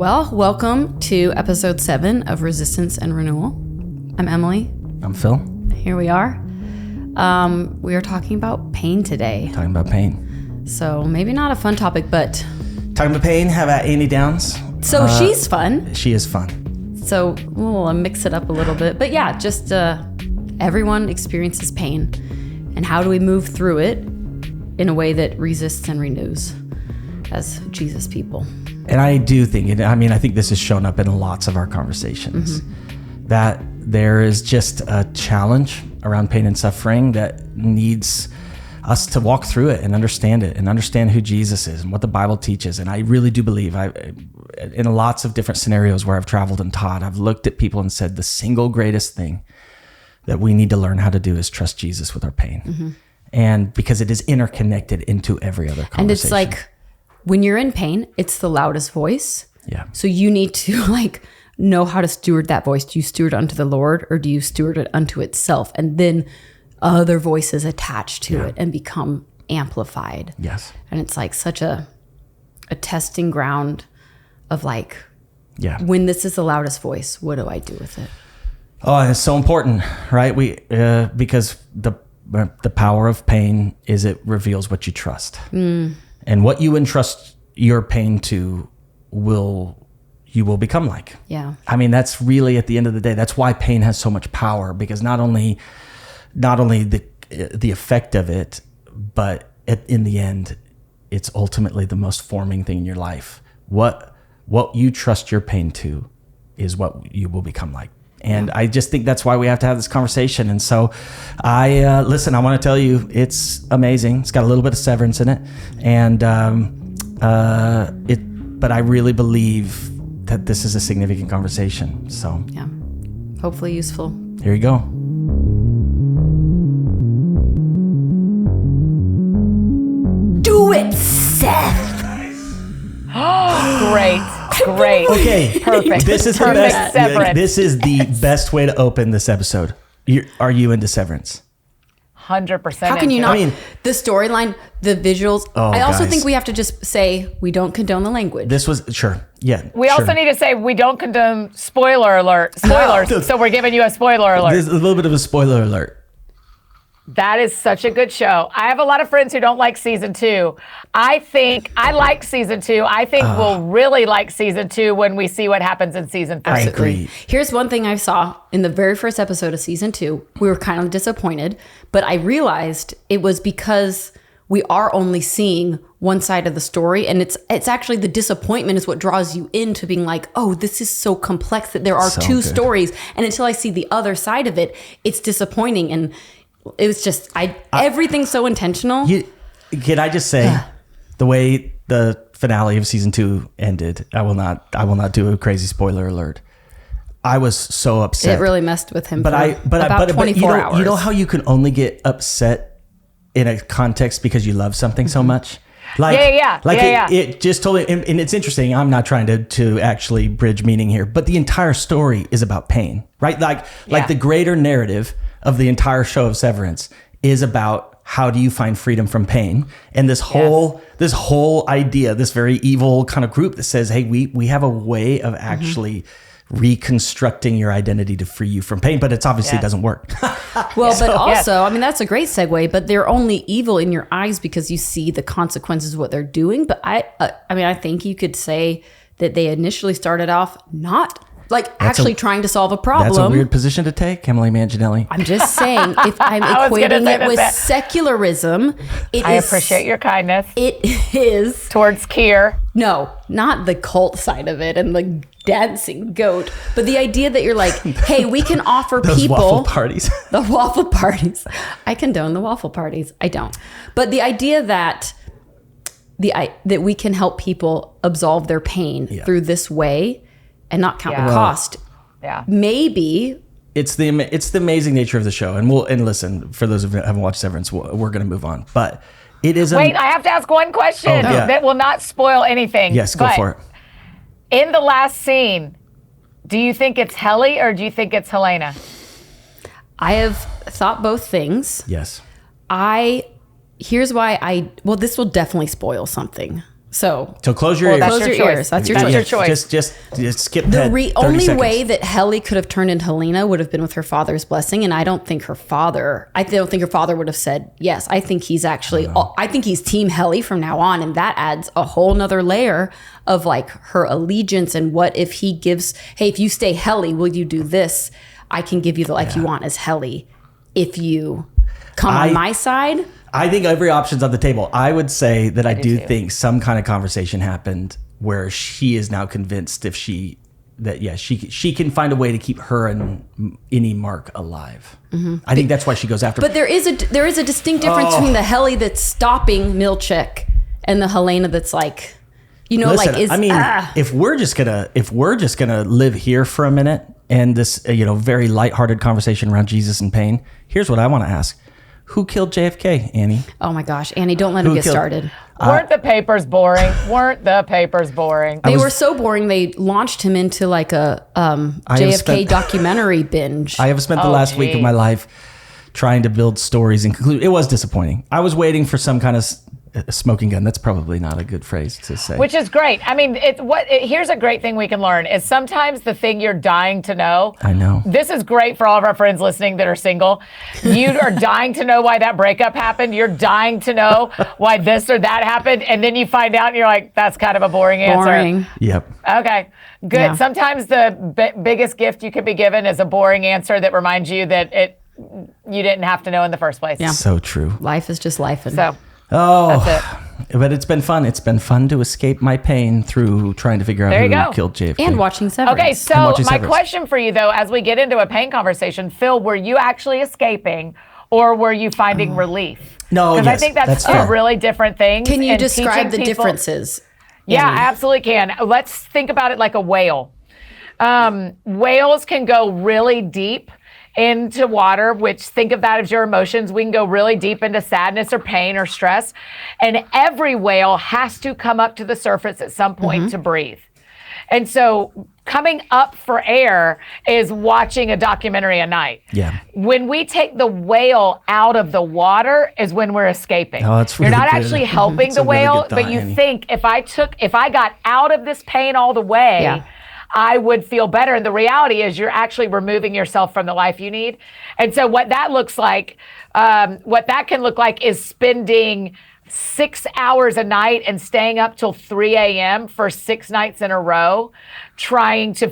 Well, welcome to episode 7 of Resistance and Renewal. I'm Emily. I'm Phil. Here we are. We are talking about pain today. Talking about pain. So maybe not a fun topic, but... Talking about pain, how about Amy Downs? So she's fun. She is fun. So we'll mix it up a little bit. But yeah, just everyone experiences pain. And how do we move through it in a way that resists and renews as Jesus people? And I do think, I think this has shown up in lots of our conversations, that there is just a challenge around pain and suffering that needs us to walk through it and understand who Jesus is and what the Bible teaches. And I really do believe, in lots of different scenarios where I've traveled and taught, I've looked at people and said the single greatest thing that we need to learn how to do is trust Jesus with our pain. And because it is interconnected into every other conversation. And it's like, when you're in pain, it's the loudest voice. Yeah. So you need to know how to steward that voice. Do you steward it unto the Lord, or do you steward it unto itself? And then other voices attach to it and become amplified. Yes. And it's like such a testing ground of when this is the loudest voice, what do I do with it? Oh, and it's so important, right? Because the power of pain is it reveals what you trust. And what you entrust your pain to you will become like. Yeah. I mean, that's really, at the end of the day, that's why pain has so much power, because not only the effect of it, but in the end, it's ultimately the most forming thing in your life. What you trust your pain to is what you will become like. And I just think that's why we have to have this conversation. And so I want to tell you, it's amazing. It's got a little bit of severance in it. And but I really believe that this is a significant conversation. So yeah, hopefully useful. Here you go. Do it, Seth. Great. Okay. Perfect. This is perfect the best. severance. This is the best way to open this episode. Are you into severance? 100%. How can you not? The storyline, the visuals. I also guys. think we have to just say we don't condone the language. This was sure. Yeah. We also need to say we don't condone spoilers. So we're giving you a spoiler alert. There's a little bit of a spoiler alert. That is such a good show. I have a lot of friends who don't like season 2. I like season 2. I think we'll really like season 2 when we see what happens in season 3. I agree. Here's one thing I saw in the very first episode of season 2. We were kind of disappointed, but I realized it was because we are only seeing one side of the story, and it's actually the disappointment is what draws you into being like, oh, this is so complex that there are So two good. stories, and until I see the other side of it, it's disappointing. And it was just everything's so intentional. Can I just say, the way the finale of season 2 ended, I will not do a crazy spoiler alert. I was so upset. It really messed with him. But 24 hours. You know how you can only get upset in a context because you love something so much? It just totally, and it's interesting. I'm not trying to actually bridge meaning here, but the entire story is about pain, right? Like the greater narrative of the entire show of Severance is about how do you find freedom from pain, and this whole idea, this very evil kind of group that says, hey, we have a way of actually reconstructing your identity to free you from pain, but it's obviously doesn't work. Well, but also, that's a great segue, but they're only evil in your eyes because you see the consequences of what they're doing. But I think you could say that they initially started off not trying to solve a problem. That's a weird position to take, Emily Manginelli. I'm just saying, if I'm equating it with secularism, I appreciate your kindness. It is towards Keir. No, not the cult side of it and the dancing goat, but the idea that you're like, hey, we can offer Those people waffle parties. The waffle parties. I condone the waffle parties. I don't. But the idea that that we can help people absolve their pain through this way and not count the cost. Yeah. Maybe it's the amazing nature of the show. And listen, for those who haven't watched Severance, we're going to move on. But it is Wait, I have to ask one question that will not spoil anything. Yes, go for it. In the last scene, do you think it's Helly or do you think it's Helena? I have thought both things. Yes. Here's why this will definitely spoil something. So close your Well, ears. that's close your your choice. ears. That's your That's choice. your choice. Just skip The ahead 30 only seconds. way that Helly could have turned into Helena would have been with her father's blessing, and I don't think her father would have said yes. I think he's actually, I think he's Team Helly from now on, and that adds a whole nother layer of like her allegiance. And what if he gives, hey, if you stay Helly, will you do this? I can give you the life you want as Helly if you come on my side. I think every option's on the table. I would say that I do too. think some kind of conversation happened where she is now convinced she can find a way to keep her and any Mark alive. I think that's why she goes after him. But there is a distinct difference between the Helly that's stopping Milchick and the Helena that's like, Listen, like is. if we're just gonna live here for a minute and this very lighthearted conversation around Jesus and pain, here's what I want to ask: who killed JFK, Annie? Oh my gosh, Annie, don't let him get started. Weren't the papers boring? Weren't the papers boring? They were so boring. They launched him into like a JFK documentary binge. I have spent the last week of my life trying to build stories and conclude. It was disappointing. I was waiting for some kind of smoking gun. That's probably not a good phrase to say. Which is great. I mean, here's a great thing we can learn is sometimes the thing you're dying to know. I know. This is great for all of our friends listening that are single. You are dying to know why that breakup happened. You're dying to know why this or that happened. And then you find out and you're like, that's kind of a boring answer. Boring. Yep. Okay, good. Yeah. Sometimes the biggest gift you could be given is a boring answer that reminds you that you didn't have to know in the first place. Yeah. So true. Life is just life. So Oh, that's but it's been fun. It's been fun to escape my pain through trying to figure out There you who go. killed JFK. And watching Severance. Okay, so watching my Severance. question for you, though, as we get into a pain conversation, Phil, were you actually escaping or were you finding relief? No, Because I yes, think that's that's two fair. really different things. Can you and describe teaching the people- differences? Yeah, Annie? I absolutely can. Let's think about it like a whale. Whales can go really deep into water, which think of that as your emotions. We can go really deep into sadness or pain or stress. And every whale has to come up to the surface at some point to breathe. And so coming up for air is watching a documentary a night. Yeah. When we take the whale out of the water is when we're escaping. Oh, that's You're really not good. actually helping That's the a really whale, good but thought, you Annie. think if I got out of this pain all the way, Yeah. I would feel better. And the reality is you're actually removing yourself from the life you need. And so what that looks like, what that can look like is spending 6 hours a night and staying up till 3 a.m. for 6 nights in a row, trying to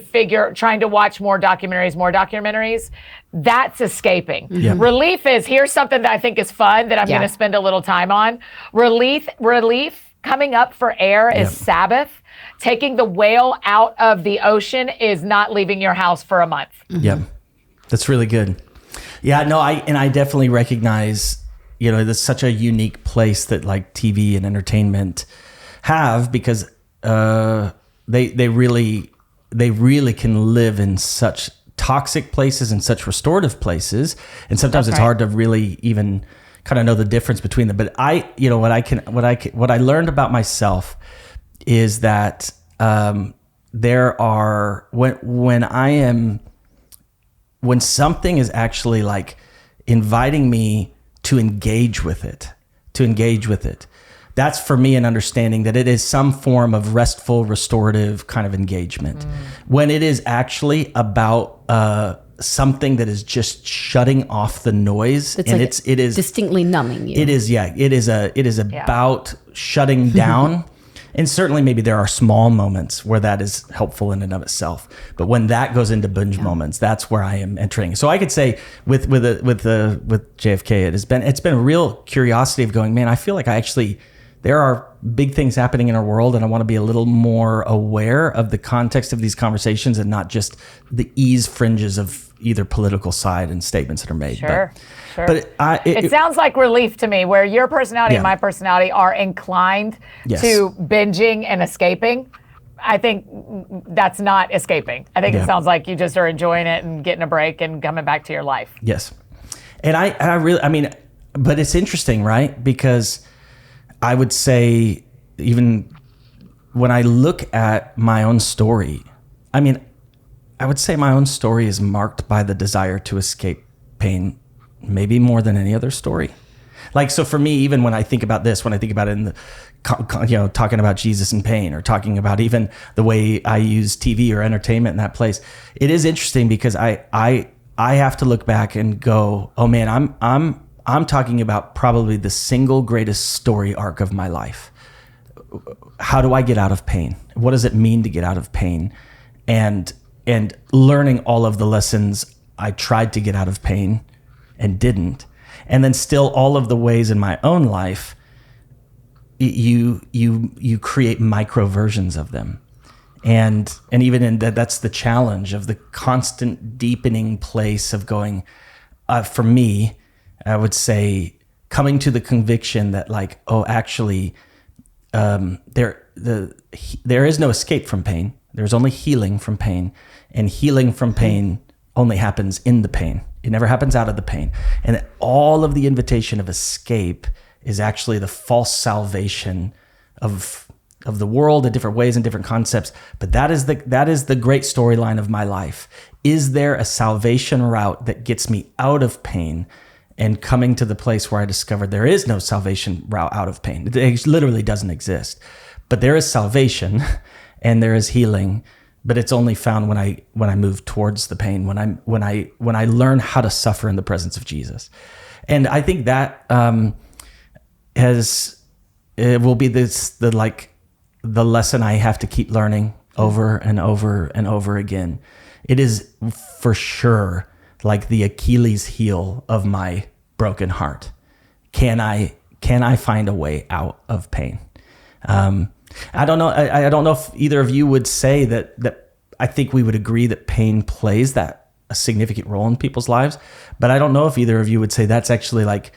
watch more documentaries. That's escaping. Yeah. Relief is, here's something that I think is fun that I'm Yeah. going to spend a little time on. Relief, coming up for air is Sabbath. Taking the whale out of the ocean is not leaving your house for a month. Yep. That's really good. Yeah, no, I definitely recognize, that's such a unique place that like TV and entertainment have because they really can live in such toxic places and such restorative places. And sometimes it's hard to really even kind of know the difference between them. But what I learned about myself is that there are when something is actually like inviting me to engage with it, that's for me an understanding that it is some form of restful, restorative kind of engagement. When it is actually about something that is just shutting off the noise, It's and like it is distinctly numbing you. It is about shutting down. And certainly maybe there are small moments where that is helpful in and of itself. But when that goes into binge moments, that's where I am entering. So I could say with JFK, it's been a real curiosity of going, man, I feel like there are big things happening in our world, and I want to be a little more aware of the context of these conversations and not just the ease fringes of either political side and statements that are made. Sure. But It sounds like relief to me, where your personality and Yeah. my personality are inclined Yes. to binging and escaping. I think that's not escaping. I think Yeah. it sounds like you just are enjoying it and getting a break and coming back to your life. Yes. And I really, but it's interesting, right? Because I would say, even when I look at my own story, I would say my own story is marked by the desire to escape pain, maybe more than any other story. Like, so for me, even when I think about this, when I think about it in the, talking about Jesus and pain, or talking about even the way I use TV or entertainment in that place, it is interesting because I have to look back and go, oh man, I'm talking about probably the single greatest story arc of my life. How do I get out of pain? What does it mean to get out of pain? And learning all of the lessons I tried to get out of pain and didn't. And then still all of the ways in my own life, you create micro versions of them. And even in that's the challenge of the constant deepening place of going, for me, I would say coming to the conviction that like, oh, actually, there is no escape from pain. There's only healing from pain, and healing from pain only happens in the pain. It never happens out of the pain. And all of the invitation of escape is actually the false salvation of the world in different ways and different concepts. But that is the great storyline of my life. Is there a salvation route that gets me out of pain, and coming to the place where I discovered there is no salvation route out of pain? It literally doesn't exist. But there is salvation and there is healing, but it's only found when I move towards the pain, when I learn how to suffer in the presence of Jesus. And I think that it will be the lesson I have to keep learning over and over and over again. It is for sure like the Achilles heel of my broken heart. Can I find a way out of pain? I don't know. I don't know if either of you would say that. I think we would agree that pain plays a significant role in people's lives, but I don't know if either of you would say that's actually like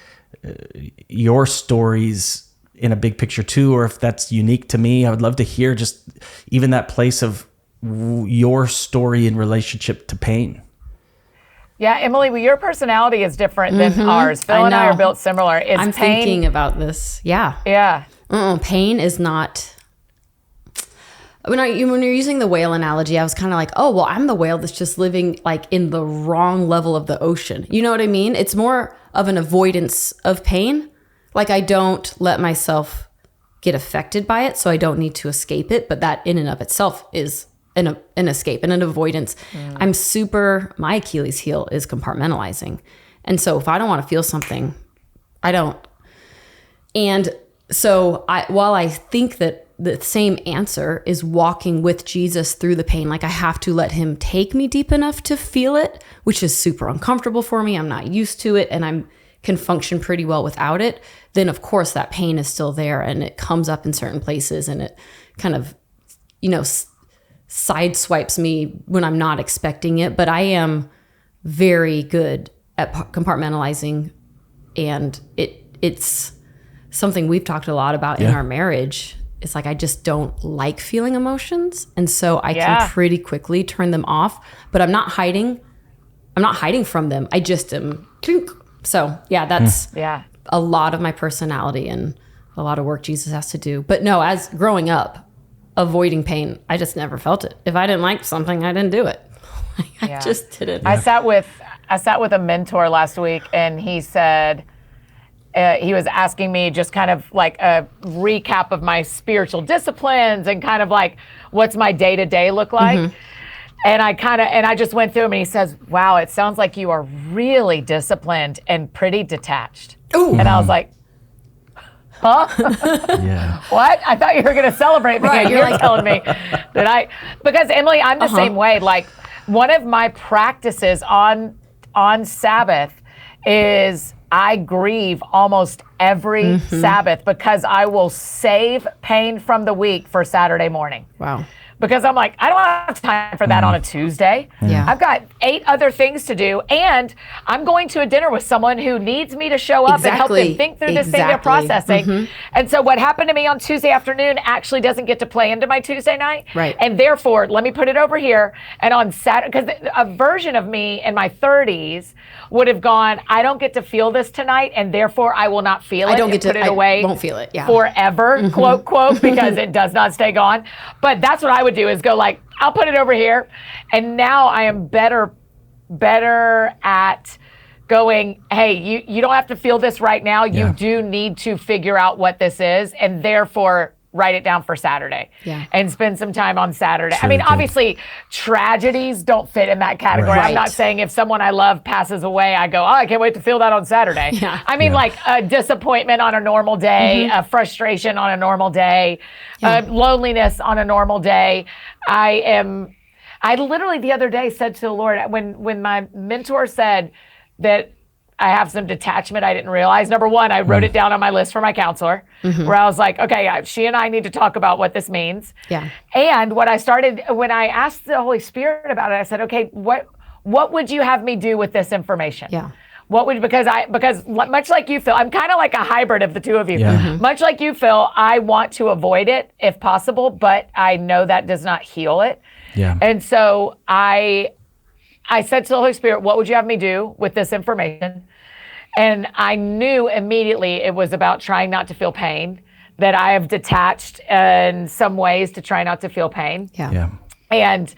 your stories in a big picture too, or if that's unique to me. I would love to hear just even that place of your story in relationship to pain. Yeah, Emily, well, your personality is different than ours. Phil and I are built similar. I'm thinking about this. Yeah. Yeah. Pain is not. When you're using the whale analogy, I was kind of like, oh, well, I'm the whale that's just living like in the wrong level of the ocean. You know what I mean? It's more of an avoidance of pain. Like I don't let myself get affected by it, so I don't need to escape it. But that in and of itself is an escape and an avoidance. My Achilles heel is compartmentalizing. And so if I don't want to feel something, I don't. And so while I think that the same answer is walking with Jesus through the pain, like I have to let him take me deep enough to feel it, which is super uncomfortable for me. I'm not used to it, and I can function pretty well without it. Then of course that pain is still there, and it comes up in certain places, and it kind of, sideswipes me when I'm not expecting it. But I am very good at compartmentalizing, and it's something we've talked a lot about in our marriage. It's like I just don't like feeling emotions, and so I can pretty quickly turn them off. But I'm not hiding from them. I just am. So that's a lot of my personality and a lot of work Jesus has to do. But no, as growing up, avoiding pain, I just never felt it. If I didn't like something, I didn't do it. I just didn't. I sat with a mentor last week, and he said. He was asking me just kind of like a recap of my spiritual disciplines and kind of like what's my day-to-day look like. And I just went through him, and he says, wow, it sounds like you are really disciplined and pretty detached. Ooh. And I was like, huh? What? I thought you were going to celebrate me. Right, you're like telling me that because Emily, I'm the same way. Like one of my practices on Sabbath is I grieve almost every Sabbath because I will save pain from the week for Saturday morning. Wow. Because I'm like, I don't have time for that on a Tuesday. Yeah. I've got 8 other things to do, and I'm going to a dinner with someone who needs me to show up and help them think through this thing they're processing. And so what happened to me on Tuesday afternoon actually doesn't get to play into my Tuesday night. Right. And therefore, let me put it over here. And on Saturday, because a version of me in my 30s would have gone, I don't get to feel this tonight, and therefore I will not feel it. I don't get to put it away. Won't feel it. Yeah. Forever, quote, quote, because it does not stay gone. But that's what I would do, is go like, I'll put it over here. And now I am better at going, hey, you don't have to feel this right now. You Yeah. do need to figure out what this is, and therefore write it down for Saturday. Yeah. And spend some time on Saturday. It's I mean, really good. obviously, tragedies don't fit in that category. Right. I'm not saying if someone I love passes away, I go, oh, I can't wait to feel that on Saturday. Yeah. I mean, Yeah. like a disappointment on a normal day, a frustration on a normal day, loneliness on a normal day. I literally the other day said to the Lord, when my mentor said that I have some detachment I didn't realize. Number one, I wrote it down on my list for my counselor, where I was like, okay, she and I need to talk about what this means. Yeah. And what I started, when I asked the Holy Spirit about it, I said, okay, what would you have me do with this information? Yeah. What would, because much like you, Phil, I'm kind of like a hybrid of the two of you. Yeah. Mhm. Much like you, Phil, I want to avoid it if possible, but I know that does not heal it. Yeah. And so I said to the Holy Spirit, what would you have me do with this information? And I knew immediately it was about trying not to feel pain, that I have detached in some ways to try not to feel pain. Yeah. Yeah. And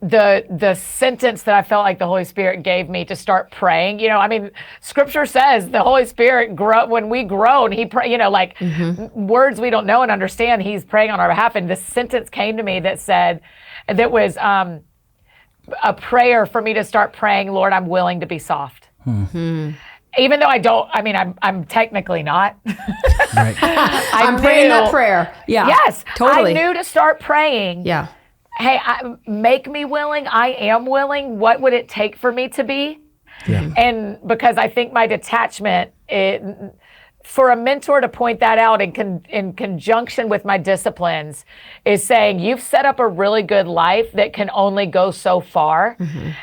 the sentence that I felt like the Holy Spirit gave me to start praying, I mean, Scripture says the Holy Spirit when we groan, He pray, like words we don't know and understand, He's praying on our behalf. And this sentence came to me that was a prayer for me to start praying, Lord, I'm willing to be soft. Even though I'm technically not. Right. I'm praying that prayer. Yeah. Yes. Totally. I knew to start praying. Yeah. Hey, make me willing. I am willing. What would it take for me to be? Yeah. And because I think my detachment, for a mentor to point that out in conjunction with my disciplines, is saying you've set up a really good life that can only go so far.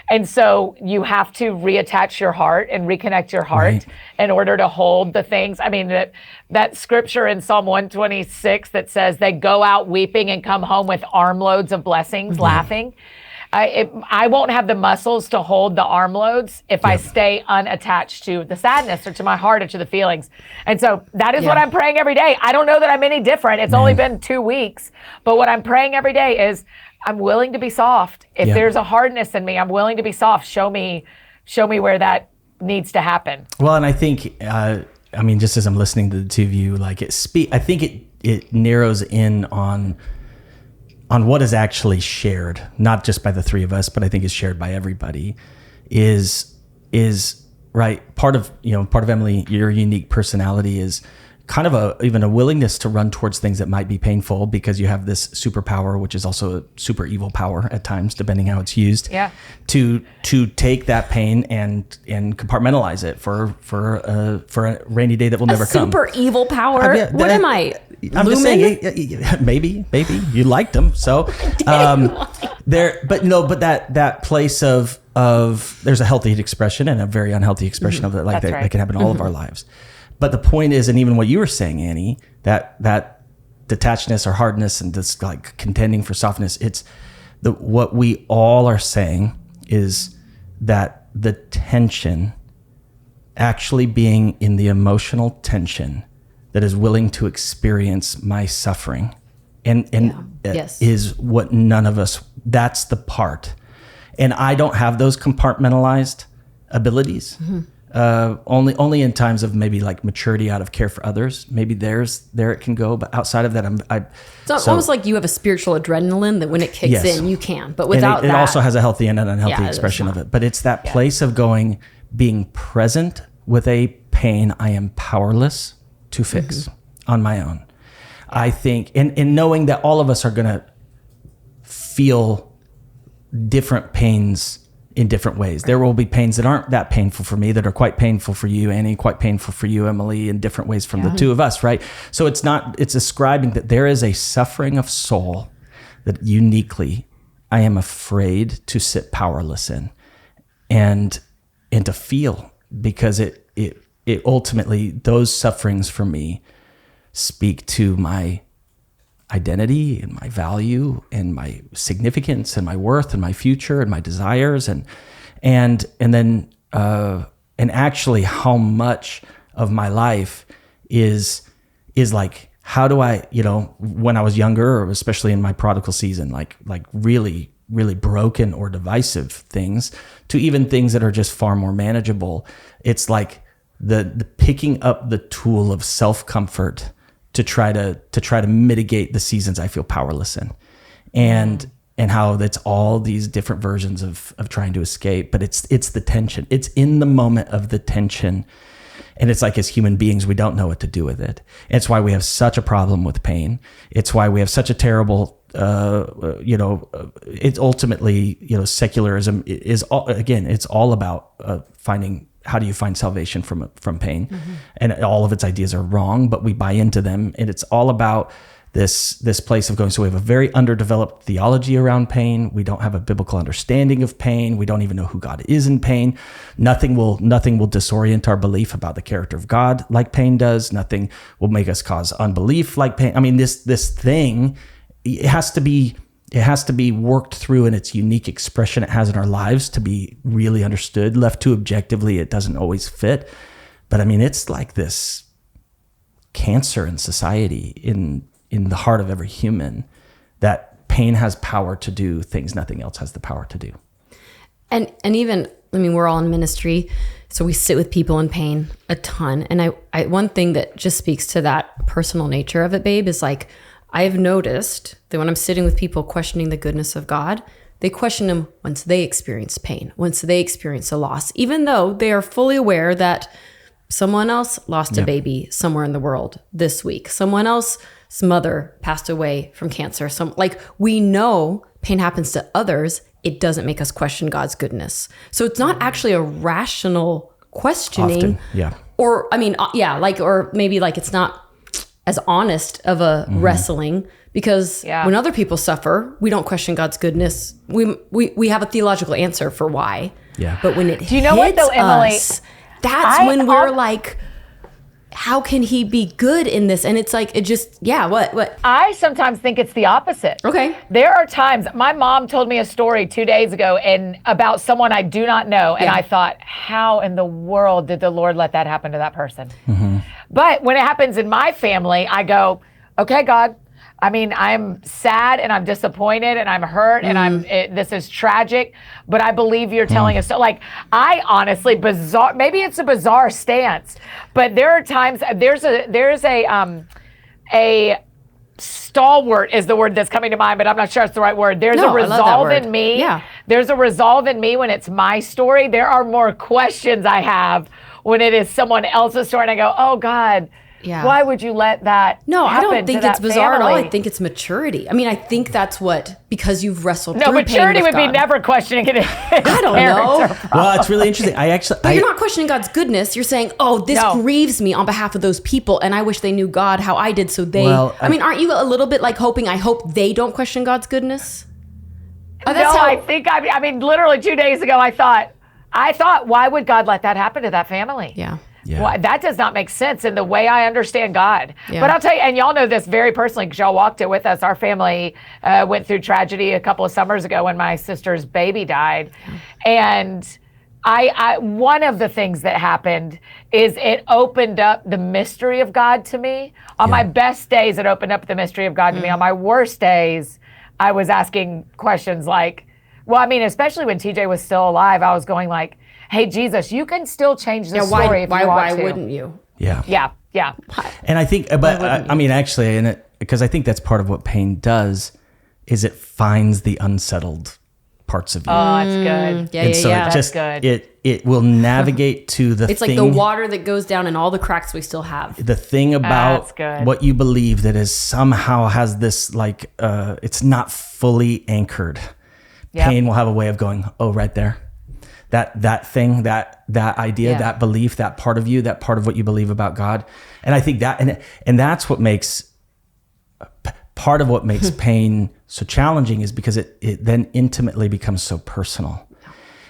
And so you have to reattach your heart and reconnect your heart Right. in order to hold the things. I mean, that scripture in Psalm 126 that says they go out weeping and come home with armloads of blessings, laughing. I won't have the muscles to hold the armloads if I stay unattached to the sadness or to my heart or to the feelings. And so that is what I'm praying every day. I don't know that I'm any different. It's only been 2 weeks. But what I'm praying every day is I'm willing to be soft. If there's a hardness in me, I'm willing to be soft. Show me where that needs to happen. Well, and I think, just as I'm listening to the two of you, like I think it narrows in on what is actually shared, not just by the three of us, but I think is shared by everybody, is right. Part of Emily, your unique personality is kind of even a willingness to run towards things that might be painful because you have this superpower, which is also a super evil power at times, depending how it's used. Yeah. To take that pain and compartmentalize it for a rainy day that will never come. Super evil power. I mean, What am I? I'm just Lumen? saying, maybe you liked them. So, but that place of there's a healthy expression and a very unhealthy expression of it, like That's that right. can happen in all of our lives. But the point is, and even what you were saying, Annie, that detachedness or hardness and this like contending for softness, it's what we all are saying is that the tension, actually being in the emotional tension that is willing to experience my suffering and Yes. is what none of us, that's the part. And I don't have those compartmentalized abilities. Only in times of maybe like maturity out of care for others. Maybe there it can go, but outside of that, It's almost like you have a spiritual adrenaline that when it kicks Yes. in, you can. But without and it that, also has a healthy and an unhealthy Yeah, it does expression of not. it. But it's that place of being present with a pain I am powerless to fix on my own. I think, and knowing that all of us are going to feel different pains in different ways. There will be pains that aren't that painful for me, that are quite painful for you, Annie, quite painful for you, Emily, in different ways from the two of us, right? So it's describing that there is a suffering of soul that uniquely I am afraid to sit powerless in and to feel, because it ultimately, those sufferings for me speak to my identity and my value and my significance and my worth and my future and my desires and then actually how much of my life is like, how do I, when I was younger, or especially in my prodigal season, like really really broken or divisive things to even things that are just far more manageable. It's like the picking up the tool of self-comfort to try to mitigate the seasons I feel powerless in. And how that's all these different versions of trying to escape, but it's the tension. It's in the moment of the tension. And it's like, as human beings, we don't know what to do with it. It's why we have such a problem with pain. It's why we have such a terrible, it's ultimately, secularism is all, again, it's all about finding, how do you find salvation from pain? And all of its ideas are wrong, but we buy into them. And it's all about this place of going, so we have a very underdeveloped theology around pain. We don't have a biblical understanding of pain. We don't even know who God is in pain. Nothing will disorient our belief about the character of God like pain does. Nothing will make us cause unbelief like pain. I mean, this thing, it has to be worked through in its unique expression it has in our lives to be really understood. Left too objectively, it doesn't always fit. But I mean, it's like this cancer in society, in the heart of every human, that pain has power to do things nothing else has the power to do. And even, I mean, we're all in ministry, so we sit with people in pain a ton. And I one thing that just speaks to that personal nature of it, babe, is like, I've noticed that when I'm sitting with people questioning the goodness of God, they question him once they experience pain, once they experience a loss, even though they are fully aware that someone else lost a baby somewhere in the world this week. Someone else's mother passed away from cancer. We know pain happens to others. It doesn't make us question God's goodness. So it's not actually a rational questioning. Often, Or, I mean, or maybe like it's not as honest of a wrestling, because when other people suffer, we don't question God's goodness. We have a theological answer for why. Yeah. But when it Do you know what though, Emily? That's when we're like, how can he be good in this? And it's like, it just, what? I sometimes think it's the opposite. Okay. There are times, my mom told me a story 2 days ago and about someone I do not know. And I thought, how in the world did the Lord let that happen to that person? But when it happens in my family, I go, okay, God, I mean, I'm sad and I'm disappointed and I'm hurt and this is tragic, but I believe you're telling us so. Like, I honestly, maybe it's a bizarre stance, but there are times, there's a stalwart is the word that's coming to mind, but I'm not sure it's the right word. There's a resolve in me. Yeah. There's a resolve in me when it's my story. There are more questions I have when it is someone else's story and I go, oh God, why would you let that happen? I don't think it's bizarre family? at all. I think it's maturity. I mean, I think that's because you've wrestled through pain maturity with would be God. never questioning it. I don't know. Well, it's really interesting. But you're not questioning God's goodness. You're saying, oh, this grieves me on behalf of those people, and I wish they knew God how I did, so they... I mean, aren't you a little bit like I hope they don't question God's goodness? I mean, literally 2 days ago, I thought, why would God let that happen to that family? Yeah. Well, that does not make sense in the way I understand God. But I'll tell you, and y'all know this very personally because y'all walked it with us. Our family went through tragedy a couple of summers ago when my sister's baby died. And I one of the things that happened is it opened up the mystery of God to me. On my best days, it opened up the mystery of God to me. On my worst days, I was asking questions like, well, I mean, especially when TJ was still alive, I was going like, hey, Jesus, you can still change the story if you want to. Why wouldn't you? Yeah. And I think, because I think that's part of what pain does, is it finds the unsettled parts of you. Oh, that's good. That's good. It will navigate to the It's thing. like the water that goes down in all the cracks we still have. The thing about what you believe that is somehow has this, like, it's not fully anchored. Yep. Pain will have a way of going, oh, right there. That thing, that idea, that belief, that part of you, that part of what you believe about God. And I think that, and that's what makes, part of what makes pain so challenging is because it then intimately becomes so personal.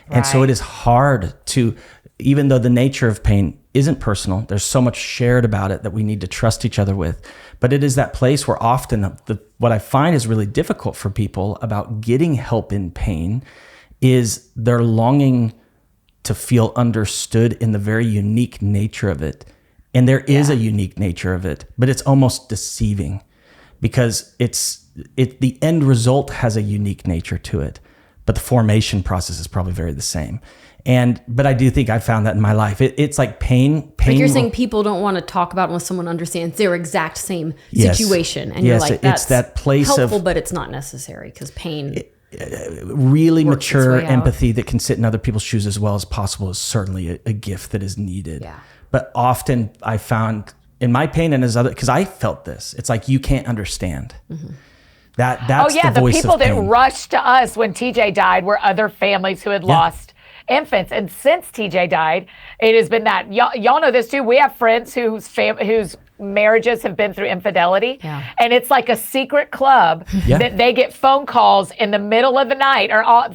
And so it is hard to, even though the nature of pain isn't personal, there's so much shared about it that we need to trust each other with. But it is that place where often what I find is really difficult for people about getting help in pain is they're longing to feel understood in the very unique nature of it. And there is a unique nature of it, but it's almost deceiving because the end result has a unique nature to it. but the formation process is probably very the same. But I do think I found that in my life. It's like pain. But you're saying people don't want to talk about it unless someone understands their exact same situation. And you're like, that's it's that place helpful, of, but it's not necessary because pain. Really works its mature way out. empathy that can sit in other people's shoes as well as possible is certainly a gift that is needed. Yeah. But often I found in my pain and as other, because I felt this, it's like you can't understand. That's the voice people of pain. that rushed to us when TJ died were other families who had lost infants. And since TJ died, it has been that. Y'all know this too. We have friends whose marriages have been through infidelity. Yeah. And it's like a secret club that they get phone calls in the middle of the night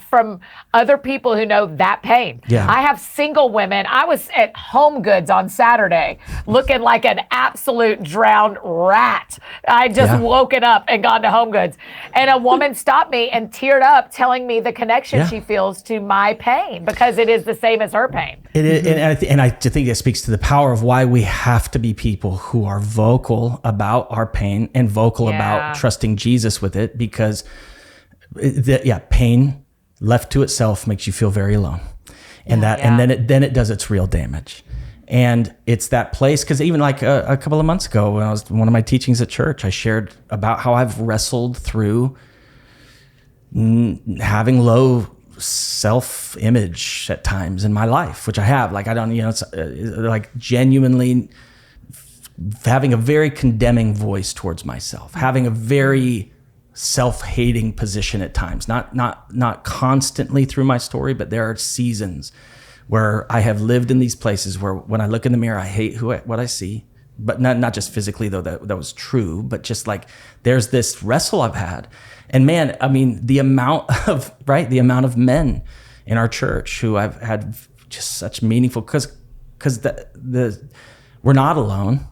from other people who know that pain. Yeah. I have single women. I was at Home Goods on Saturday looking like an absolute drowned rat. I just woken up and gone to Home Goods. And a woman stopped me and teared up telling me the connection she feels to my pain because it is the same as her pain. It is, and I think that speaks to the power of why we have to be people who are vocal about our pain and vocal about trusting Jesus with it, because pain left to itself makes you feel very alone, and then it does its real damage. And it's that place, because even like a couple of months ago when I was one of my teachings at church, I shared about how I've wrestled through having low self-image at times in my life, which I have. Like, I don't, it's like genuinely having a very condemning voice towards myself, having a very self-hating position at times, not constantly through my story, but there are seasons where I have lived in these places where when I look in the mirror, I hate what I see, but not just physically, though that was true, but just like there's this wrestle I've had. And man, I mean, the amount of men in our church who I've had just such meaningful, because we're not alone,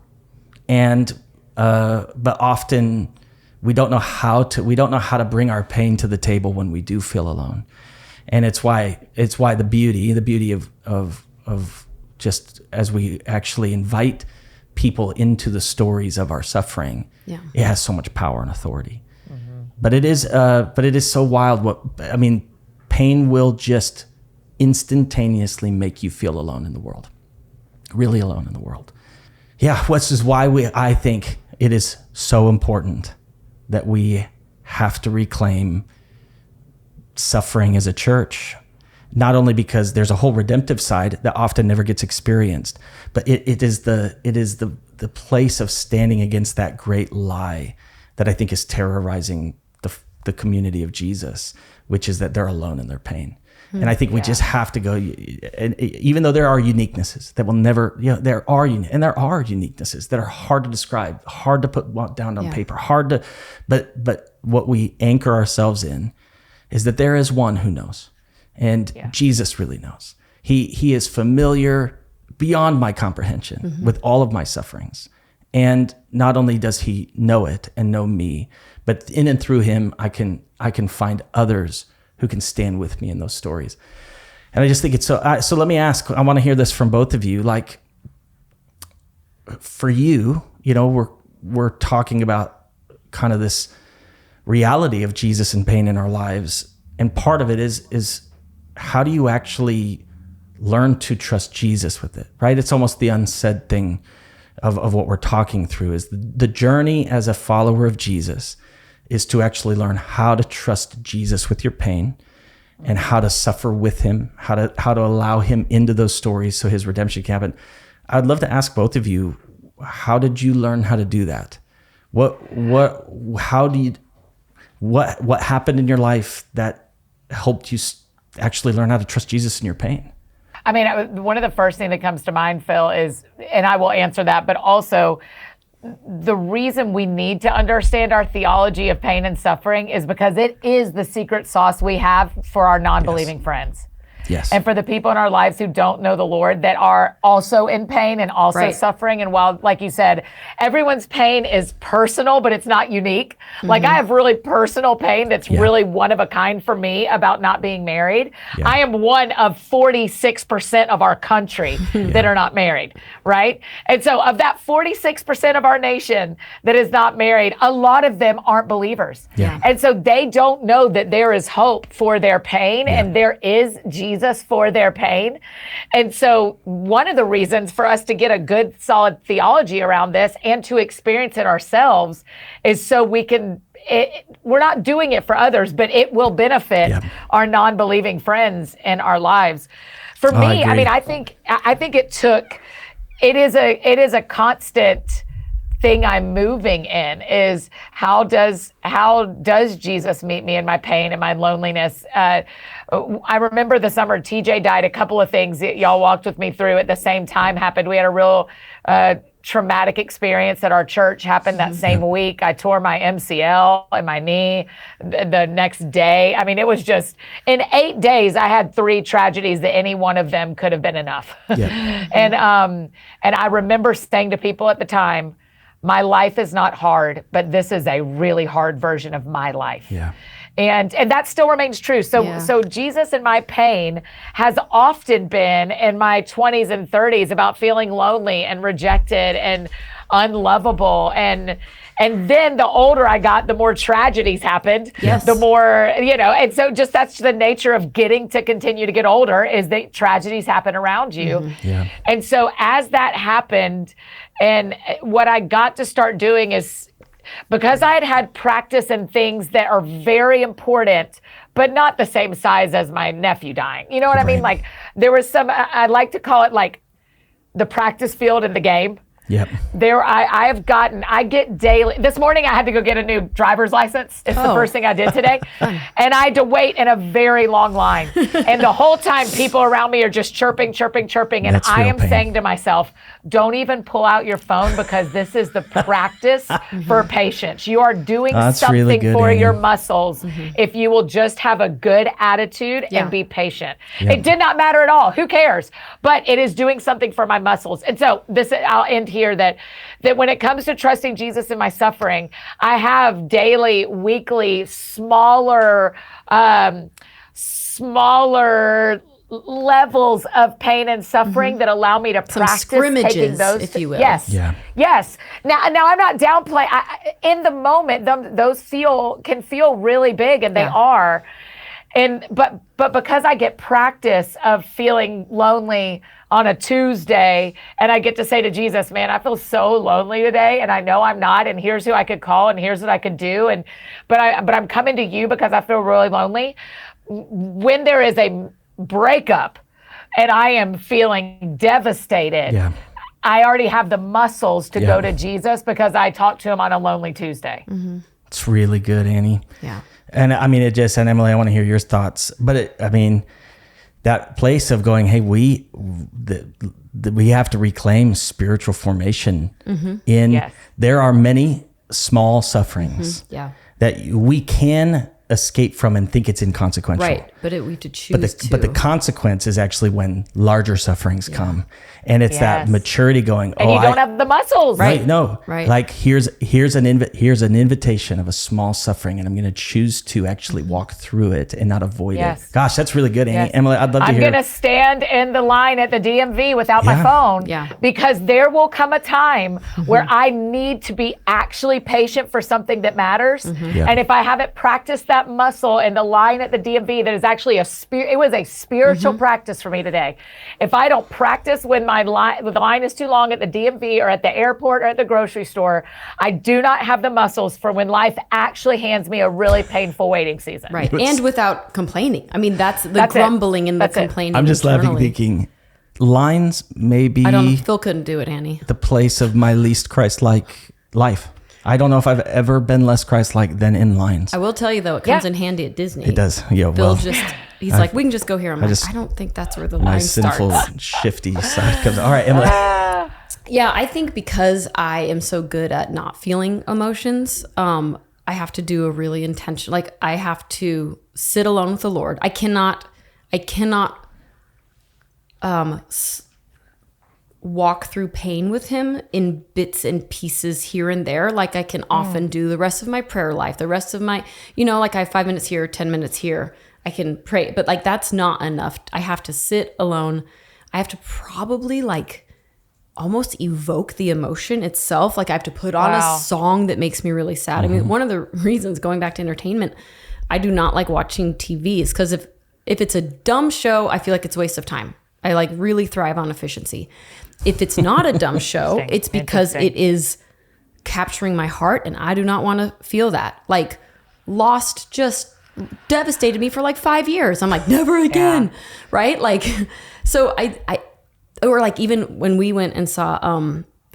and but often we don't know how to bring our pain to the table when we do feel alone. And it's why the beauty of just as we actually invite people into the stories of our suffering, it has so much power and authority. But it is so wild. Pain will just instantaneously make you feel alone in the world, really alone in the world. Yeah, which is why I think it is so important that we have to reclaim suffering as a church, not only because there's a whole redemptive side that often never gets experienced, but it is the place of standing against that great lie that I think is terrorizing the community of Jesus, which is that they're alone in their pain. And I think we just have to go, and even though there are uniquenesses that will never, there are uniquenesses that are hard to describe, hard to put down on paper, but what we anchor ourselves in is that there is one who knows, and Jesus really knows. He is familiar beyond my comprehension with all of my sufferings. And not only does he know it and know me, but in and through him, I can find others who can stand with me in those stories. And I just think it's so let me ask, I want to hear this from both of you. Like, for you, we're talking about kind of this reality of Jesus and pain in our lives. And part of it is how do you actually learn to trust Jesus with it, right? It's almost the unsaid thing of what we're talking through is the journey as a follower of Jesus is to actually learn how to trust Jesus with your pain and how to suffer with him, how to allow him into those stories so his redemption can happen. I'd love to ask both of you, how did you learn how to do that? What happened in your life that helped you actually learn how to trust Jesus in your pain? I mean, one of the first thing that comes to mind, Phil, is, and I will answer that, but also the reason we need to understand our theology of pain and suffering is because it is the secret sauce we have for our non-believing friends. Yes. And for the people in our lives who don't know the Lord that are also in pain and also Right. suffering. And while, like you said, everyone's pain is personal, but it's not unique. Like I have really personal pain that's really one of a kind for me about not being married. Yeah. I am one of 46% of our country that are not married, right? And so of that 46% of our nation that is not married, a lot of them aren't believers. Yeah. And so they don't know that there is hope for their pain and there is Jesus for their pain. And so one of the reasons for us to get a good solid theology around this and to experience it ourselves is so we can we're not doing it for others, but it will benefit our non-believing friends in our lives. For me, I mean, I think it is a constant thing I'm moving in is how does Jesus meet me in my pain and my loneliness? I remember the summer TJ died. A couple of things that y'all walked with me through at the same time happened. We had a real traumatic experience at our church happened that same week. I tore my MCL in my knee the next day. I mean, it was just in 8 days, I had 3 tragedies that any one of them could have been enough. And I remember saying to people at the time, my life is not hard, but this is a really hard version of my life. Yeah. And that still remains true. So Jesus in my pain has often been in my 20s and 30s about feeling lonely and rejected and unlovable. And then the older I got, the more tragedies happened. Yes. The more, and so just that's the nature of getting to continue to get older is that tragedies happen around you. Yeah. And so as that happened, and what I got to start doing is, because I had practice in things that are very important, but not the same size as my nephew dying. You know what I mean? Like there was some, I like to call it like the practice field in the game. Yep. I get daily. This morning I had to go get a new driver's license. It's the first thing I did today. And I had to wait in a very long line. And the whole time people around me are just chirping. And That's I real am pain. saying to myself, don't even pull out your phone because this is the practice for patience. You are doing That's something really good, for Amy. your muscles if you will just have a good attitude and be patient. It did not matter at all. Who cares? But it is doing something for my muscles. And so I'll end here that when it comes to trusting Jesus in my suffering, I have daily, weekly, smaller levels of pain and suffering that allow me to practice scrimmages, taking those. if you will. Yes. Yeah. Yes. Now I'm not downplaying. In the moment, those can feel really big, and they are. But because I get practice of feeling lonely on a Tuesday, and I get to say to Jesus, man, I feel so lonely today, and I know I'm not, and here's who I could call, and here's what I could do, but I'm coming to you because I feel really lonely. When there is a breakup and I am feeling devastated, I already have the muscles to go to Jesus because I talked to him on a lonely Tuesday. It's really good, Annie. Yeah. And I mean, and Emily, I want to hear your thoughts. But that place of going, hey, we have to reclaim spiritual formation. There are many small sufferings that we can escape from and think it's inconsequential. Right. But we have to choose But the consequence is actually when larger sufferings come. And it's that maturity going, and you don't have the muscles. Right. No. Right. Like here's an invitation of a small suffering, and I'm going to choose to actually walk through it and not avoid it. Gosh, that's really good, Annie. Emily, I'd love to hear. I'm going to stand in the line at the DMV without my phone. Because there will come a time where I need to be actually patient for something that matters. And if I haven't practiced that muscle in the line at the DMV, that is actually it was a spiritual practice for me today. If I don't practice when the line is too long at the DMV or at the airport or at the grocery store, I do not have the muscles for when life actually hands me a really painful waiting season. Right. And without complaining. I mean, that's grumbling and the complaining. I'm just laughing, thinking lines maybe. Phil couldn't do it, Annie. The place of my least Christ-like life. I don't know if I've ever been less Christ-like than in lines. I will tell you though, it comes in handy at Disney. It does. Yeah. Phil he's like, we can just go here. I'm I don't think that's where the line starts. My sinful, shifty side comes. All right, Emily. Yeah, I think because I am so good at not feeling emotions, I have to do a really intentional, I have to sit alone with the Lord. I cannot walk through pain with him in bits and pieces here and there, like I can often do the rest of my prayer life, the rest of my, like I have 5 minutes here, 10 minutes here, I can pray, but like that's not enough. I have to sit alone. I have to probably like almost evoke the emotion itself. Like I have to put on a song that makes me really sad. I mean, one of the reasons, going back to entertainment, I do not like watching TV is because if it's a dumb show, I feel like it's a waste of time. I like really thrive on efficiency. If it's not a dumb show, it's because it is capturing my heart and I do not want to feel that. Like Lost just devastated me for like 5 years. I'm like, never again. Yeah. Right? Like, so I or like even when we went and saw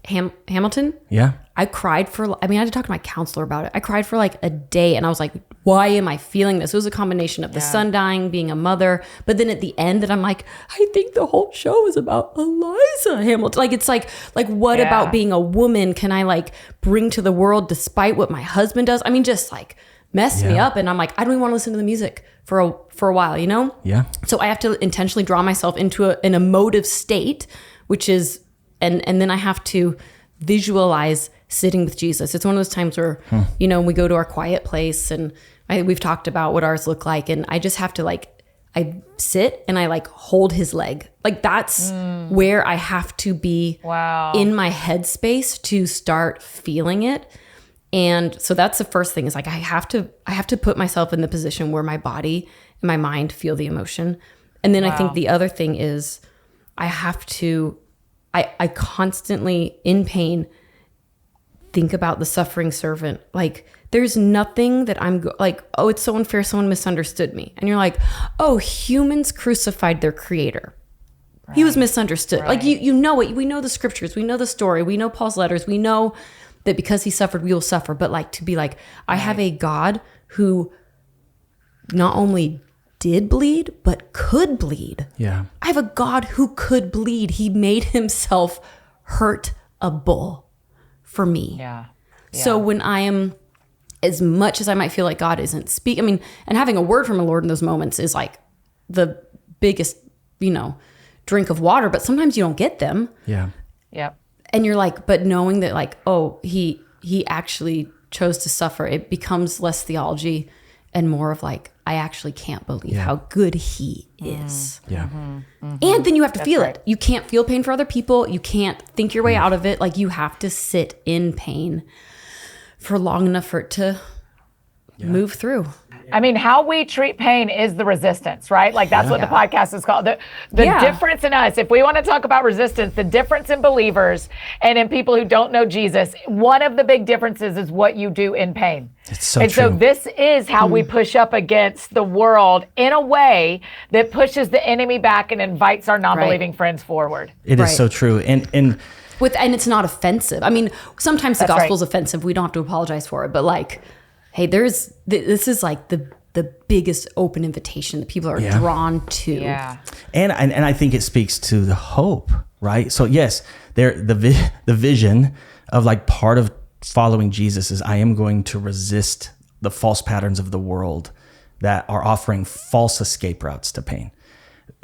Hamilton. Yeah. I cried I had to talk to my counselor about it. I cried for like a day and I was like, why am I feeling this? It was a combination of the son dying, being a mother, but then at the end that I'm like, I think the whole show is about Eliza Hamilton. Like, it's like what about being a woman can I like bring to the world despite what my husband does? I mean, just like messed me up. And I'm like, I don't even want to listen to the music for a while, Yeah. So I have to intentionally draw myself into an emotive state, which is, and then I have to visualize sitting with Jesus. It's one of those times where, we go to our quiet place and we've talked about what ours look like. And I just have to like, I sit and I like hold his leg. Like that's where I have to be in my headspace to start feeling it. And so that's the first thing is like, I have to put myself in the position where my body and my mind feel the emotion. And then I think the other thing is I constantly in pain think about the suffering servant. Like there's nothing that I'm like, oh, it's so unfair. Someone misunderstood me. And you're like, oh, humans crucified their creator. Right. He was misunderstood. Right. Like you know it. We know the scriptures. We know the story. We know Paul's letters. We know that because he suffered, we will suffer. But like to be like, I have a God who not only did bleed, but could bleed. Yeah. I have a God who could bleed. He made himself hurtable for me. Yeah. So when I am, as much as I might feel like God isn't speaking, and having a word from the Lord in those moments is like the biggest, drink of water, but sometimes you don't get them. Yeah. Yep. And you're like, but knowing that like, oh, he actually chose to suffer, it becomes less theology and more of like, I actually can't believe how good he is. Yeah. And then you have to feel it. You can't feel pain for other people. You can't think your way out of it. Like you have to sit in pain for long enough for it to move through. I mean, how we treat pain is the resistance, right? Like that's what the podcast is called. The difference in us, if we want to talk about resistance, the difference in believers and in people who don't know Jesus, one of the big differences is what you do in pain. It's so and true. So this is how we push up against the world in a way that pushes the enemy back and invites our non-believing friends forward. It is so true. And it's not offensive. I mean, sometimes the gospel is offensive. We don't have to apologize for it, but like, hey, this is like the biggest open invitation that people are drawn to. Yeah. And I think it speaks to the hope, right? So yes, the vision of like part of following Jesus is I am going to resist the false patterns of the world that are offering false escape routes to pain.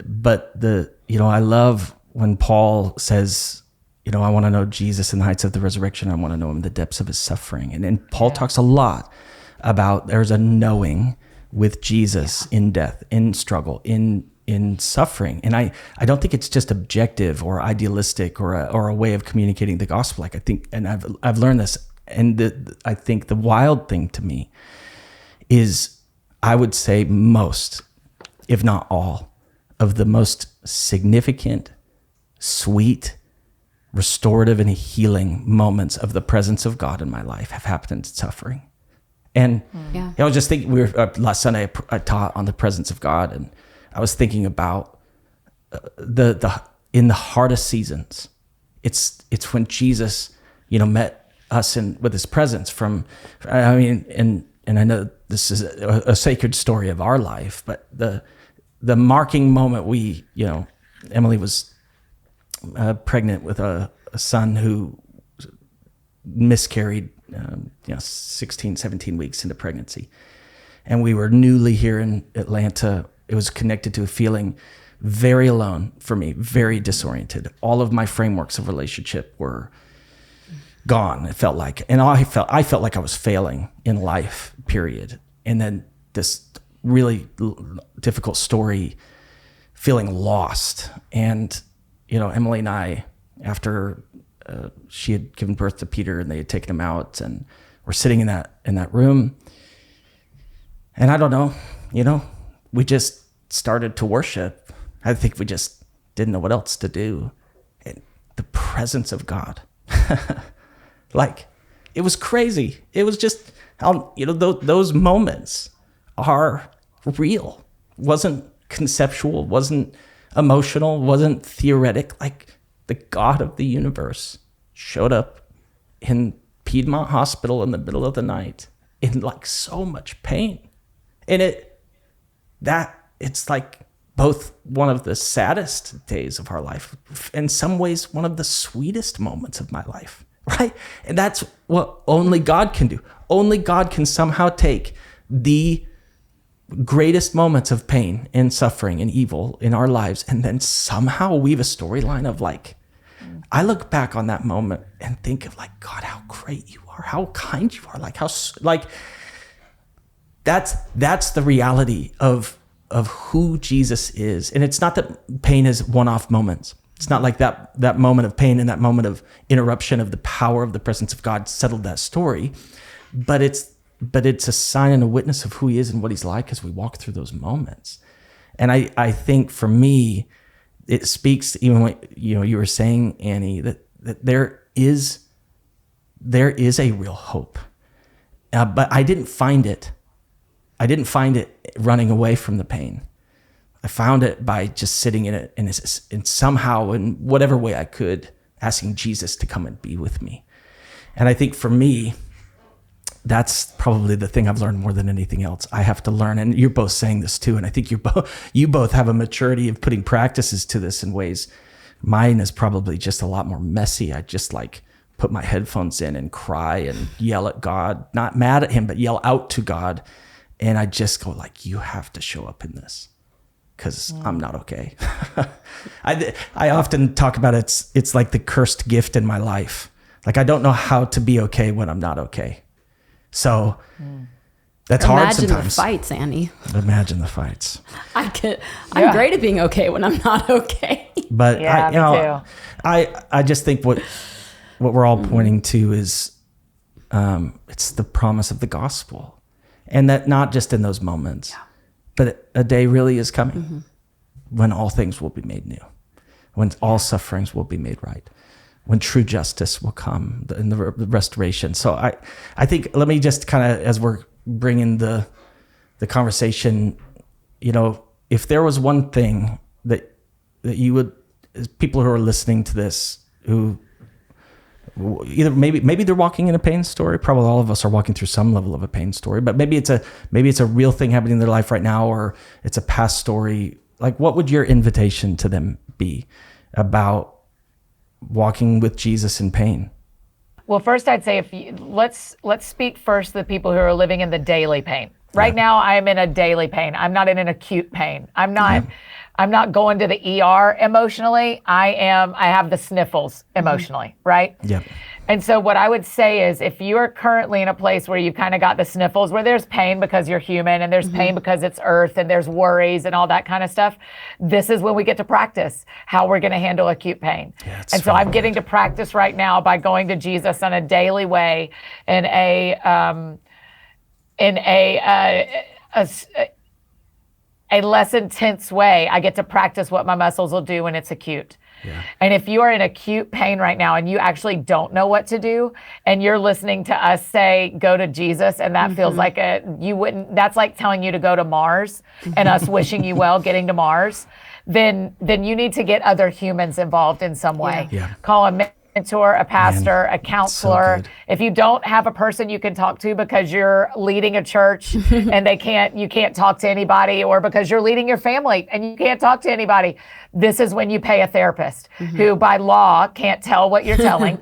But I love when Paul says, I want to know Jesus in the heights of the resurrection. I want to know him in the depths of his suffering. And Paul talks a lot about there's a knowing with Jesus in death, in struggle, in suffering. And I don't think it's just objective or idealistic or a way of communicating the gospel. Like I think, and I've learned this, and I think the wild thing to me is I would say most, if not all, of the most significant, sweet, restorative and healing moments of the presence of God in my life have happened in suffering. And I was just thinking, last Sunday I taught on the presence of God, and I was thinking about in the hardest seasons, it's when Jesus, met us with his presence and I know this is a sacred story of our life, but the marking moment Emily was pregnant with a son who miscarried 16, 17 weeks into pregnancy. And we were newly here in Atlanta. It was connected to a feeling very alone for me, very disoriented. All of my frameworks of relationship were gone, it felt like. And I felt like I was failing in life, period. And then this really difficult story, feeling lost. And, Emily and I, after she had given birth to Peter and they had taken him out, and we're sitting in that room. And I don't know, we just started to worship. I think we just didn't know what else to do. And the presence of God, like, it was crazy. It was just, those moments are real. Wasn't conceptual, wasn't emotional, wasn't theoretic. Like, the God of the universe showed up in Piedmont Hospital in the middle of the night in like so much pain. And it's like both one of the saddest days of our life, in some ways one of the sweetest moments of my life, right? And that's what only God can do. Only God can somehow take the greatest moments of pain and suffering and evil in our lives and then somehow weave a storyline of like, I look back on that moment and think of like, God, how great you are, how kind you are, like how, like, that's the reality of who Jesus is. And it's not that pain is one-off moments. It's not like that moment of pain and that moment of interruption of the power of the presence of God settled that story, but it's a sign and a witness of who he is and what he's like as we walk through those moments. And I think for me, it speaks, even when you were saying, Annie, that there is a real hope. But I didn't find it running away from the pain. I found it by just sitting in it and somehow, in whatever way I could, asking Jesus to come and be with me. And I think for me, that's probably the thing I've learned more than anything else. I have to learn, and you're both saying this too, and I think you both have a maturity of putting practices to this in ways. Mine is probably just a lot more messy. I just like put my headphones in and cry and yell at God, not mad at him, but yell out to God. And I just go like, you have to show up in this because I'm not okay. I often talk about it's like the cursed gift in my life. Like, I don't know how to be okay when I'm not okay. So that's hard sometimes. Imagine the fights, Annie. Imagine the fights. I'm great at being okay when I'm not okay. But yeah, me too. I just think what we're all pointing to is it's the promise of the gospel. And that not just in those moments, but a day really is coming when all things will be made new, when all sufferings will be made right, when true justice will come in the restoration. So I think, let me just kind of, as we're bringing the conversation, if there was one thing that you would, people who are listening to this, who either maybe they're walking in a pain story. Probably all of us are walking through some level of a pain story, but maybe it's a real thing happening in their life right now, or it's a past story. Like, what would your invitation to them be about walking with Jesus in pain? Well, first I'd say let's speak first to the people who are living in the daily pain. Right now, I'm in a daily pain. I'm not in an acute pain. I'm not going to the ER emotionally. I have the sniffles emotionally, right? Yeah. And so what I would say is, if you are currently in a place where you've kind of got the sniffles, where there's pain because you're human, and there's pain because it's earth, and there's worries and all that kind of stuff, this is when we get to practice how we're going to handle acute pain. Yeah, and so I'm getting to practice right now by going to Jesus in a daily way, in a less intense way. I get to practice what my muscles will do when it's acute. Yeah. And if you are in acute pain right now and you actually don't know what to do, and you're listening to us say, go to Jesus, and that feels like that's like telling you to go to Mars and us wishing you well getting to Mars, then you need to get other humans involved in some way. Yeah. Call a mentor, a pastor, a counselor. So if you don't have a person you can talk to because you're leading a church and you can't talk to anybody, or because you're leading your family and you can't talk to anybody, this is when you pay a therapist who by law can't tell what you're telling.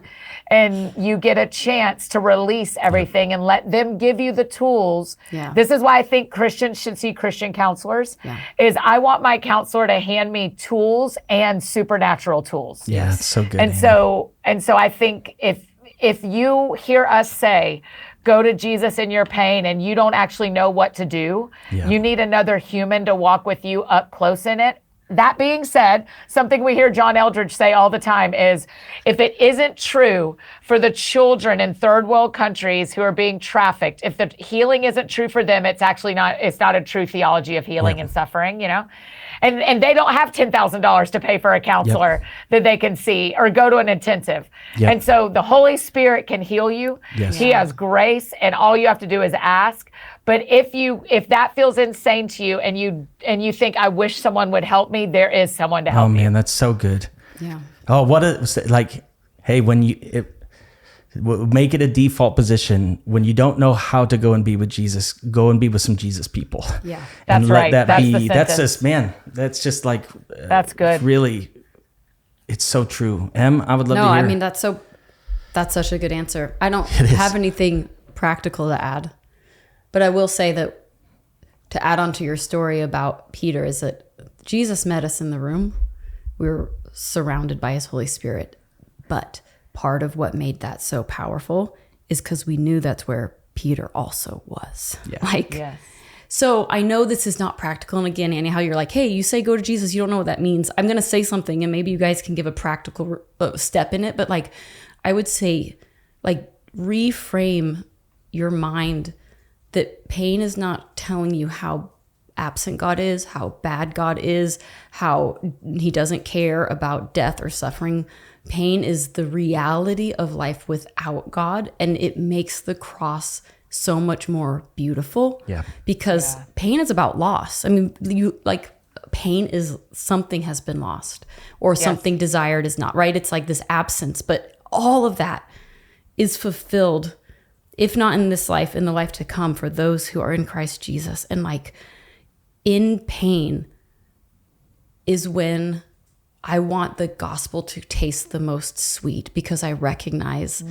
and you get a chance to release everything and let them give you the tools. Yeah. This is why I think Christians should see Christian counselors. Yeah. Is I want my counselor to hand me tools and supernatural tools. Yeah, it's so good. And so I think if you hear us say, go to Jesus in your pain, and you don't actually know what to do, you need another human to walk with you up close in it. That being said, something we hear John Eldredge say all the time is, if it isn't true for the children in third world countries who are being trafficked, if the healing isn't true for them, it's not a true theology of healing and suffering, you know? And they don't have $10,000 to pay for a counselor that they can see or go to an intensive. And so the Holy Spirit can heal you. Yes. He has grace, and all you have to do is ask. But if that feels insane to you and you think, I wish someone would help me, there is someone to help you. Oh man, that's so good. Yeah. Oh, hey, make it a default position when you don't know how to go and be with Jesus, go and be with some Jesus people. Yeah. That's right. That's the sentence. That's just, man, that's just like, that's good. Really, it's so true. Em, I would love to hear. No, I mean, that's such a good answer. I don't have anything practical to add, but I will say that to add on to your story about Peter is that Jesus met us in the room. We were surrounded by his Holy Spirit, but part of what made that so powerful is because we knew that's where Peter also was. Yeah. So I know this is not practical. And again, Annie, how you're like, hey, you say go to Jesus, you don't know what that means. I'm going to say something and maybe you guys can give a practical step in it. But like, I would say, like, reframe your mind that pain is not telling you how absent God is, how bad God is, how he doesn't care about death or suffering. Pain is the reality of life without God, and it makes the cross so much more beautiful. Yeah. Because pain is about loss. I mean, pain is something has been lost or something desired is not, right? It's like this absence, but all of that is fulfilled, if not in this life, in the life to come for those who are in Christ Jesus. And like, in pain is when I want the gospel to taste the most sweet, because I recognize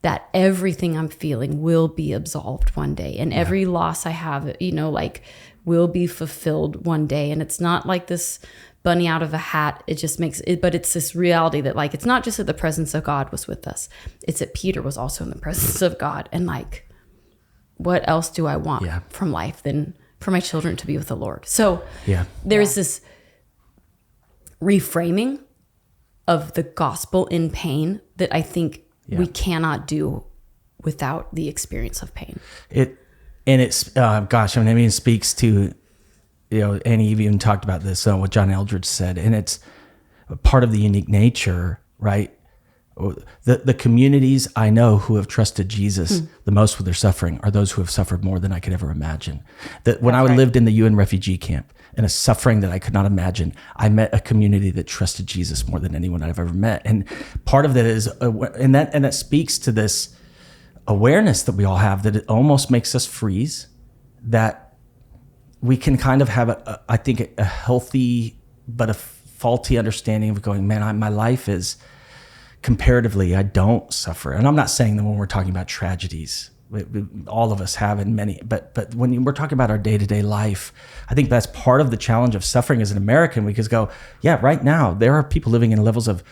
that everything I'm feeling will be absolved one day. And every loss I have, will be fulfilled one day. And it's not like this bunny out of a hat. It just makes it, but it's this reality that like, it's not just that the presence of God was with us. It's that Peter was also in the presence of God. And like, what else do I want from life than for my children to be with the Lord? So there's this reframing of the gospel in pain that I think we cannot do without the experience of pain. It speaks to, and he even talked about this, what John Eldredge said, and it's part of the unique nature, right? The communities I know who have trusted Jesus the most with their suffering are those who have suffered more than I could ever imagine. That when I lived in the UN refugee camp, and a suffering that I could not imagine, I met a community that trusted Jesus more than anyone I've ever met. And part of that is, and that speaks to this awareness that we all have, that it almost makes us freeze, that we can kind of have a healthy but a faulty understanding of going, man, my life is comparatively, I don't suffer. And I'm not saying that when we're talking about tragedies, all of us have, and many, but when we're talking about our day-to-day life, I think that's part of the challenge of suffering as an American. We could go, right now there are people living in levels of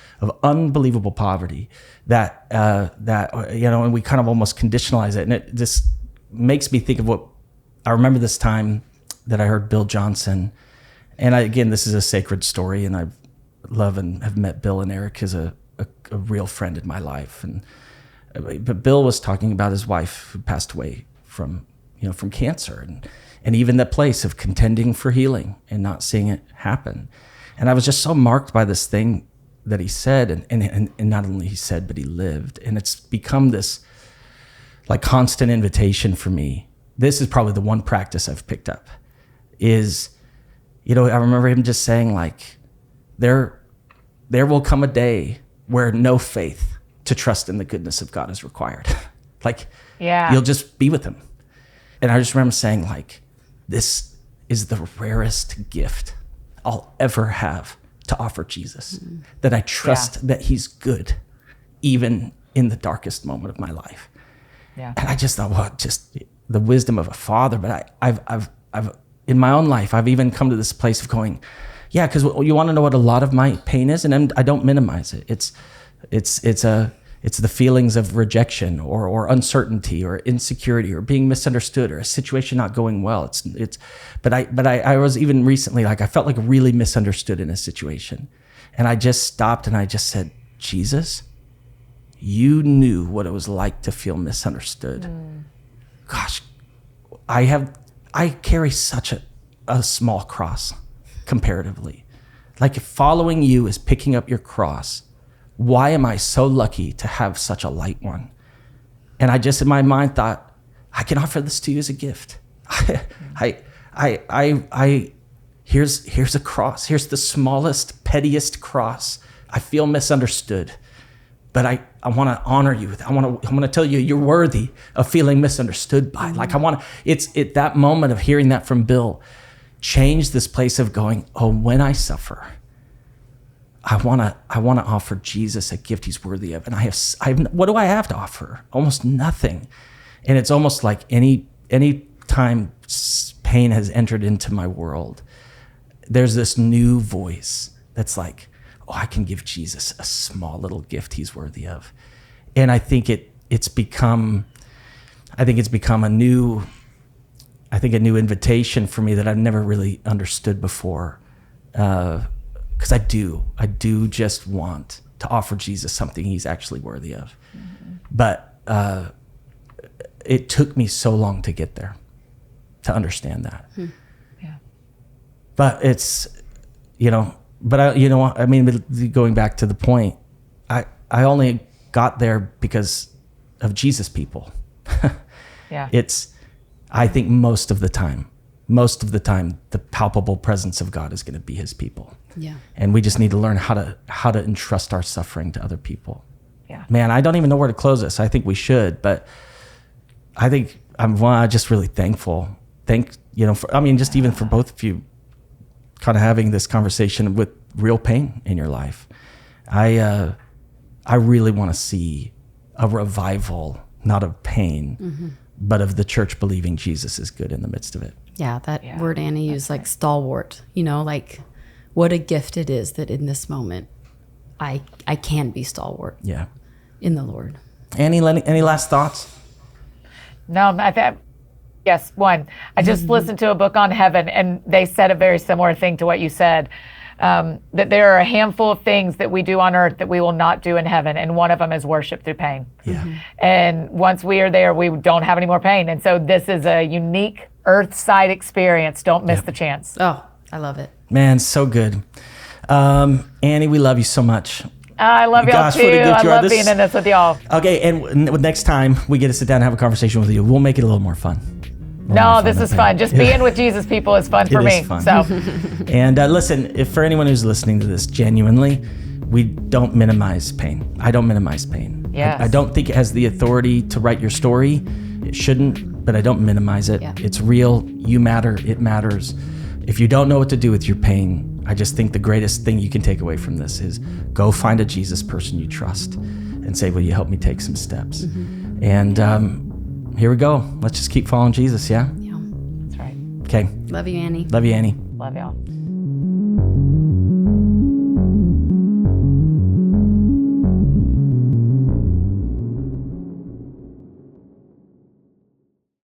unbelievable poverty that and we kind of almost conditionalize it, and it just makes me think of what I remember this time that I heard Bill Johnson, and again, this is a sacred story, and I love and have met Bill and Eric as a real friend in my life, but Bill was talking about his wife who passed away from cancer, and even that place of contending for healing and not seeing it happen. And I was just so marked by this thing that he said, and not only he said, but he lived. And it's become this like constant invitation for me. This is probably the one practice I've picked up is, I remember him just saying like, there will come a day where no faith to trust in the goodness of God is required. You'll just be with him. And I just remember saying like, this is the rarest gift I'll ever have to offer Jesus, that I trust that he's good, even in the darkest moment of my life. Yeah. And I just thought, well, just the wisdom of a father. But I've in my own life, I've even come to this place of going, yeah, because you want to know what a lot of my pain is, and I don't minimize it. It's the feelings of rejection or uncertainty or insecurity or being misunderstood or a situation not going well. But I was even recently, like, I felt like really misunderstood in a situation, and I just stopped and I just said, Jesus, you knew what it was like to feel misunderstood. Gosh, I carry such a small cross comparatively. Like, if following you is picking up your cross, why am I so lucky to have such a light one? And I just in my mind thought, I can offer this to you as a gift. Here's a cross. Here's the smallest, pettiest cross. I feel misunderstood, but I want to honor you. I want to tell you you're worthy of feeling misunderstood by. Like, it's that moment of hearing that from Bill changed this place of going, oh, when I suffer, I want to offer Jesus a gift he's worthy of. And I have what do I have to offer? Almost nothing. And it's almost like any time pain has entered into my world, there's this new voice that's like, oh, I can give Jesus a small little gift he's worthy of. And I think it's become a new invitation for me that I've never really understood before. Because I do just want to offer Jesus something he's actually worthy of. Mm-hmm. But it took me so long to get there, to understand that. Yeah. But it's, going back to the point, I only got there because of Jesus people. Yeah. I think most of the time, the palpable presence of God is going to be his people. Yeah. And we just need to learn how to entrust our suffering to other people. Yeah. Man, I don't even know where to close this. I think we should, but I think I'm just really thankful. Just even for both of you kind of having this conversation with real pain in your life. I really want to see a revival, not of pain, but of the church believing Jesus is good in the midst of it. Yeah, that word Annie used, like stalwart, like what a gift it is that in this moment I can be stalwart. Yeah. In the Lord. Annie, any last thoughts? No, yes, one. I just listened to a book on heaven, and they said a very similar thing to what you said, that there are a handful of things that we do on earth that we will not do in heaven, and one of them is worship through pain. Yeah. And once we are there, we don't have any more pain. And so this is a unique earth-side experience. Don't miss the chance. Oh, I love it. Man, so good. Annie, we love you so much. I love y'all too. I love being in this with y'all. Okay, and next time we get to sit down and have a conversation with you, we'll make it a little more fun. This is fun. Just being with Jesus people is fun for me. Fun. So, and listen, if for anyone who's listening to this, genuinely, we don't minimize pain. I don't minimize pain. Yes. I don't think it has the authority to write your story. It shouldn't, but I don't minimize it. Yeah. It's real. You matter. It matters. If you don't know what to do with your pain, I just think the greatest thing you can take away from this is go find a Jesus person you trust and say, will you help me take some steps? And here we go. Let's just keep following Jesus, yeah? Yeah. That's right. Okay. Love you, Annie. Love you, Annie. Love y'all.